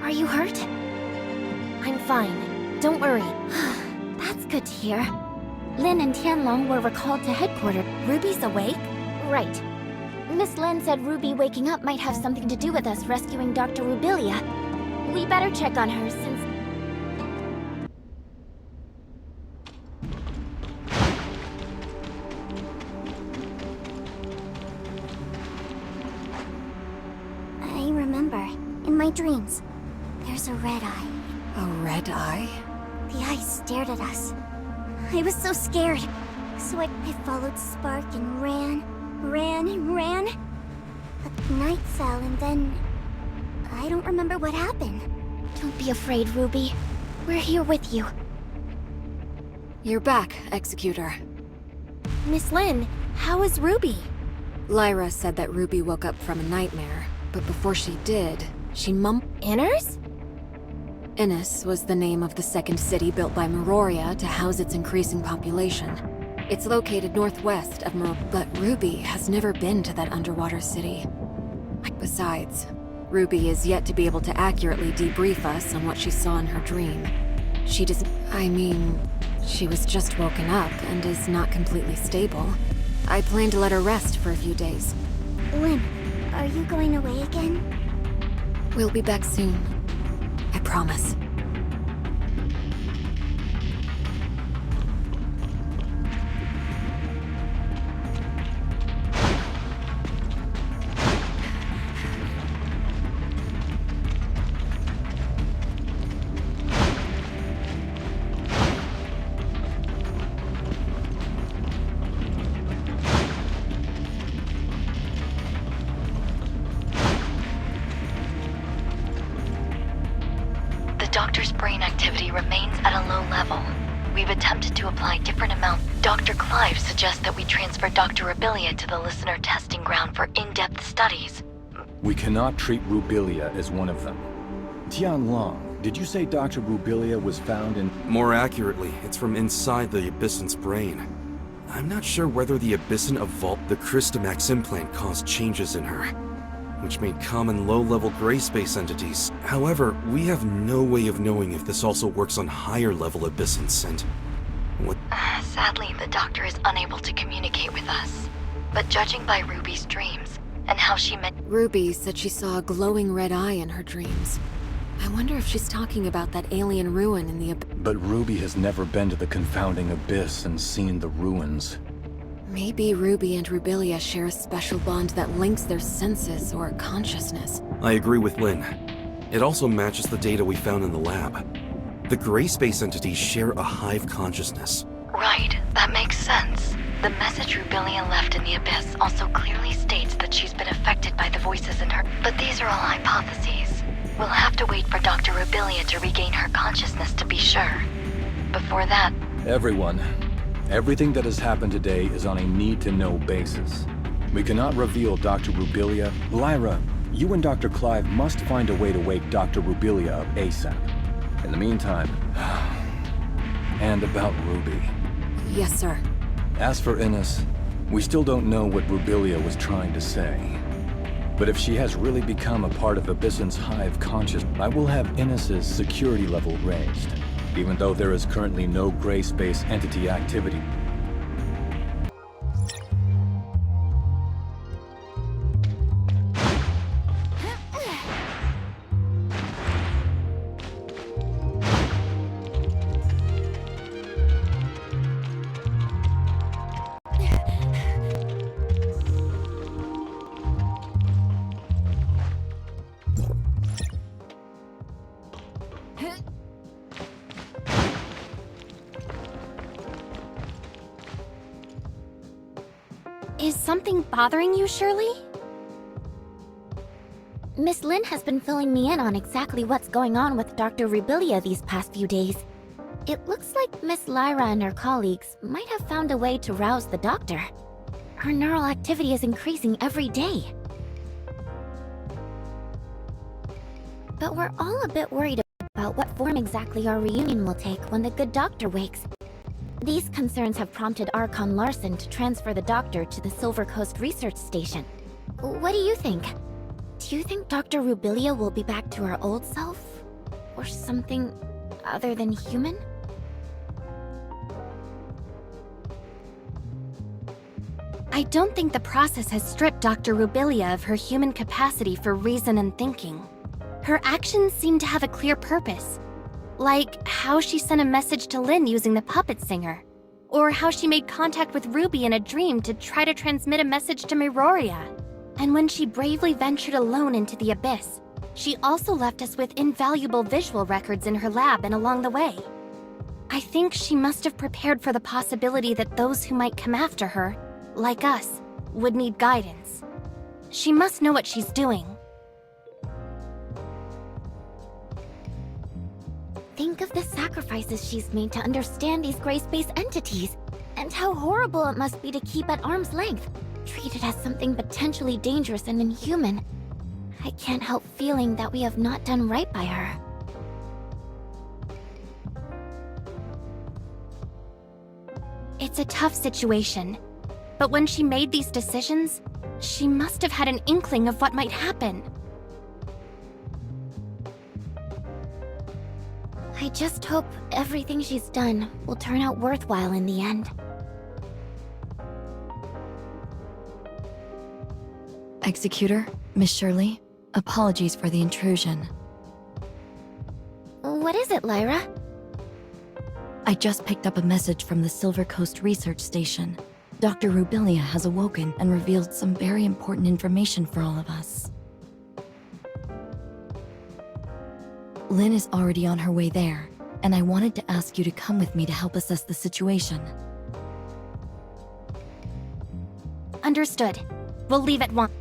Are you hurt? I'm fine. Don't worry. That's good to hear. Lin and Tianlong were recalled to headquarters. Ruby's awake? Right. Miss Lin said Ruby waking up might have something to do with us rescuing Dr. Rubilia. We better check on her since... I remember. In my dreams, there's a red eye. A red eye? The eyes stared at us. I was so scared. So I followed Spark and ran. But the night fell and then... I don't remember what happened. Don't be afraid, Ruby. We're here with you. You're back, Executor. Miss Lin, how is Ruby? Lyra said that Ruby woke up from a nightmare, but before she did, she Inners? Innis was the name of the second city built by Meroria to house its increasing population. It's located northwest of but Ruby has never been to that underwater city. Besides, Ruby is yet to be able to accurately debrief us on what she saw in her dream. She was just woken up and is not completely stable. I plan to let her rest for a few days. Lin, are you going away again? We'll be back soon. I promise. Doctor's brain activity remains at a low level. We've attempted to apply different amounts. Dr. Clive suggests that we transfer Dr. Rubilia to the listener testing ground for in-depth studies. We cannot treat Rubilia as one of them. Tianlong, did you say Dr. Rubilia was found in... More accurately, it's from inside the Abysson's brain. I'm not sure whether the Abyssin evolved. The Crystamax implant caused changes in her, which made common low-level gray space entities. However, we have no way of knowing if this also works on higher-level Abyssins and... Sadly, the doctor is unable to communicate with us. But judging by Ruby's dreams, and how she met... Ruby said she saw a glowing red eye in her dreams. I wonder if she's talking about that alien ruin in the But Ruby has never been to the confounding abyss and seen the ruins. Maybe Ruby and Rubilia share a special bond that links their senses or consciousness. I agree with Lin. It also matches the data we found in the lab. The gray space entities share a hive consciousness. Right, that makes sense. The message Rubilia left in the abyss also clearly states that she's been affected by the voices in her. But these are all hypotheses. We'll have to wait for Dr. Rubilia to regain her consciousness to be sure. Before that... Everyone. Everything that has happened today is on a need-to-know basis. We cannot reveal Dr. Rubilia. Lyra, you and Dr. Clive must find a way to wake Dr. Rubilia up ASAP. In the meantime... And about Ruby. Yes, sir. As for Innis, we still don't know what Rubilia was trying to say. But if she has really become a part of Abysson's hive consciousness, I will have Innis's security level raised. Even though there is currently no gray space entity activity. Is something bothering you, Shirley? Miss Lin has been filling me in on exactly what's going on with Dr. Rubilia these past few days. It looks like Miss Lyra and her colleagues might have found a way to rouse the doctor. Her neural activity is increasing every day. But we're all a bit worried about what form exactly our reunion will take when the good doctor wakes. These concerns have prompted Archon Larson to transfer the doctor to the Silver Coast Research Station. What do you think? Do you think Dr. Rubilia will be back to her old self? Or something other than human? I don't think the process has stripped Dr. Rubilia of her human capacity for reason and thinking. Her actions seem to have a clear purpose. Like how she sent a message to Lynn using the puppet singer. Or how she made contact with Ruby in a dream to try to transmit a message to Miroria. And when she bravely ventured alone into the abyss, she also left us with invaluable visual records in her lab and along the way. I think she must have prepared for the possibility that those who might come after her, like us, would need guidance. She must know what she's doing. Think of the sacrifices she's made to understand these gray space entities, and how horrible it must be to keep at arm's length, treated as something potentially dangerous and inhuman. I can't help feeling that we have not done right by her. It's a tough situation, but when she made these decisions, she must have had an inkling of what might happen. I just hope everything she's done will turn out worthwhile in the end. Executor, Miss Shirley, apologies for the intrusion. What is it, Lyra? I just picked up a message from the Silver Coast Research Station. Dr. Rubilia has awoken and revealed some very important information for all of us. Lynn is already on her way there, and I wanted to ask you to come with me to help assess the situation. Understood. We'll leave at once.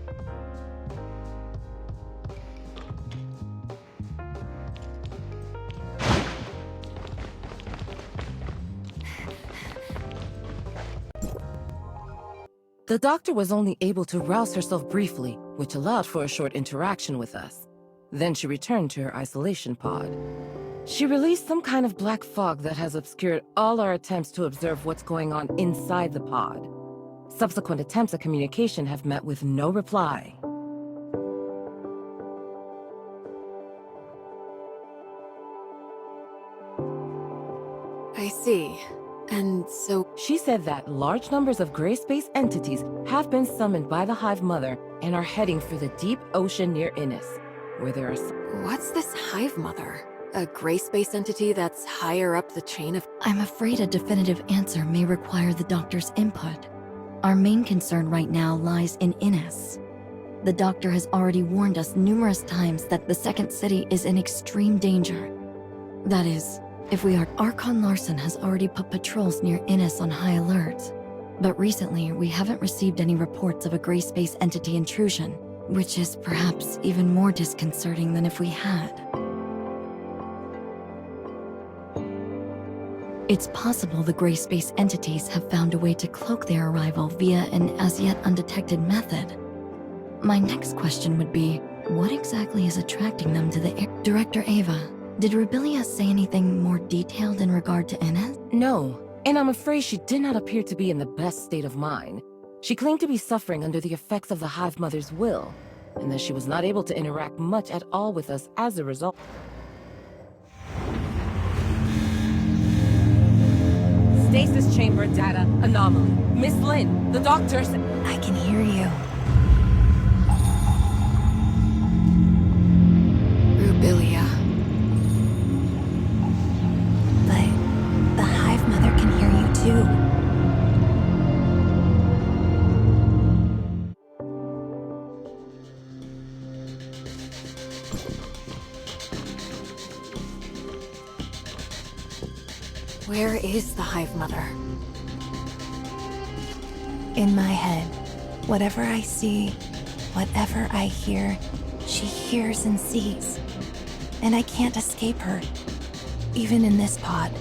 The doctor was only able to rouse herself briefly, which allowed for a short interaction with us. Then she returned to her isolation pod. She released some kind of black fog that has obscured all our attempts to observe what's going on inside the pod. Subsequent attempts at communication have met with no reply. I see. And so... She said that large numbers of gray space entities have been summoned by the Hive Mother and are heading for the deep ocean near Innis, where there are... What's this Hive Mother? A gray space entity that's higher up the chain of... I'm afraid a definitive answer may require the doctor's input. Our main concern right now lies in Innis. The doctor has already warned us numerous times that the second city is in extreme danger. That is, if we are... Archon Larson has already put patrols near Innis on high alert. But recently, we haven't received any reports of a gray space entity intrusion, which is perhaps even more disconcerting than if we had. It's possible the gray space entities have found a way to cloak their arrival via an as-yet undetected method. My next question would be, what exactly is attracting them to the air? Director Ava, did Rubilia say anything more detailed in regard to Innis? No, and I'm afraid she did not appear to be in the best state of mind. She claimed to be suffering under the effects of the Hive Mother's will, and that she was not able to interact much at all with us as a result. Stasis chamber data anomaly. Miss Lynn, the doctors... I can hear you. Rubilia. But the Hive Mother can hear you too. Where is the Hive Mother? In my head, whatever I see, whatever I hear, she hears and sees. And I can't escape her, even in this pod.